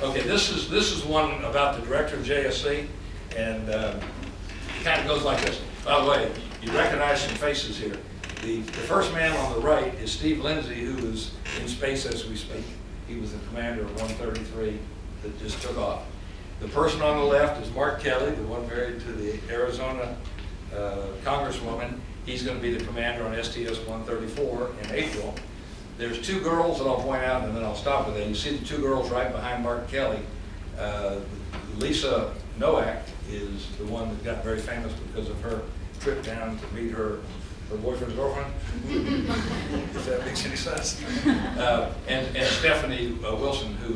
Okay, this is one about the director of JSC, and it kind of goes like this. By the way, you recognize some faces here. The first man on the right is Steve Lindsay, who is in space as we speak. He was the commander of 133 that just took off. The person on the left is Mark Kelly, the one married to the Arizona Congresswoman. He's going to be the commander on STS-134 in April. There's two girls that I'll point out, and then I'll stop with that. You see the two girls right behind Mark Kelly. Lisa Nowak is the one that got very famous because of her trip down to meet her boyfriend's girlfriend, if that makes any sense. And Stephanie Wilson, who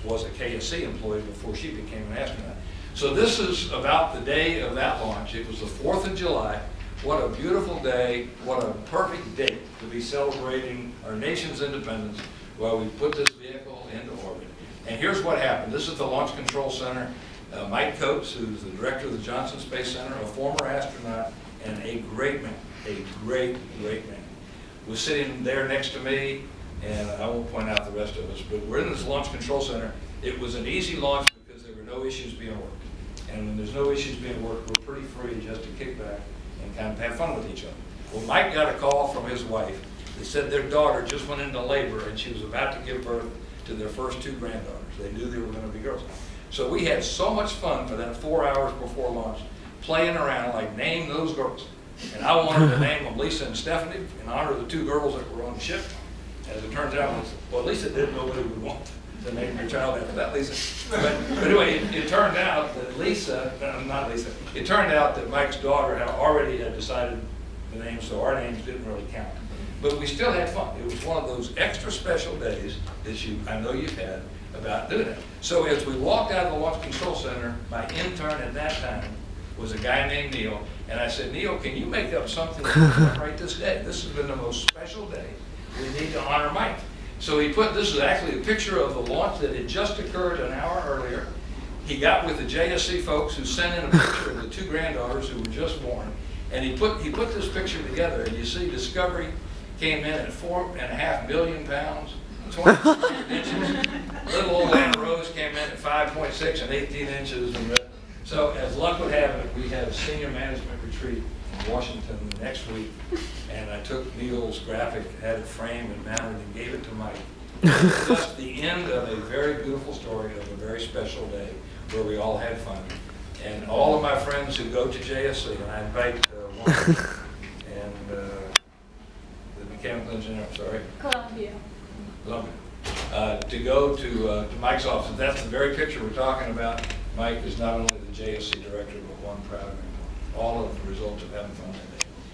was a KSC employee before she became an astronaut. So this is about the day of that launch. It was the 4th of July. What a beautiful day. What a perfect date to be celebrating our nation's independence while we put this vehicle into orbit. And here's what happened. This is the Launch Control Center. Mike Coates, who's the director of the Johnson Space Center, a former astronaut, and a great man, a great man, was sitting there next to me, and I won't point out the rest of us, but we're in this Launch Control Center. It was an easy launch because there were no issues being worked. And when there's no issues being worked, we're pretty free just to kick back and kind of have fun with each other. Well, Mike got a call from his wife. They said their daughter just went into labor and she was about to give birth to their first two granddaughters. They knew they were going to be girls. So we had so much fun for that 4 hours before launch, playing around like, name those girls. And I wanted to name them Lisa and Stephanie in honor of the two girls that were on the ship. As it turns out, well, Lisa didn't know what he would want to name your child after that, Lisa. But anyway, it turned out that not Lisa, it turned out that Mike's daughter already had decided the name, so our names didn't really count. But we still had fun. It was one of those extra special days that I know you've had about doing it. So as we walked out of the Launch Control Center, my intern at that time was a guy named Neil, and I said, Neil, can you make up something to commemorate this day? This has been the most special day. We need to honor Mike. So this is actually a picture of the launch that had just occurred an hour earlier. He got with the JSC folks who sent in a picture of the two granddaughters who were just born, and he put this picture together, and you see Discovery came in at 4.5 million pounds, 26 inches. Little old Anna Rose came in at 5.6 and 18 inches. So as luck would have it, we have a senior management retreat in Washington next week, and I took Neil's graphic, had it framed and mounted, and gave it to Mike. It's just the end of a very beautiful story of a very special day where we all had fun. And all of my friends who go to JSC, and I invite one and the mechanical engineer, I'm sorry. Columbia. To go to Mike's office. That's the very picture we're talking about. Mike is not only the JSC director, but one proud member. All of the results of having fun that day.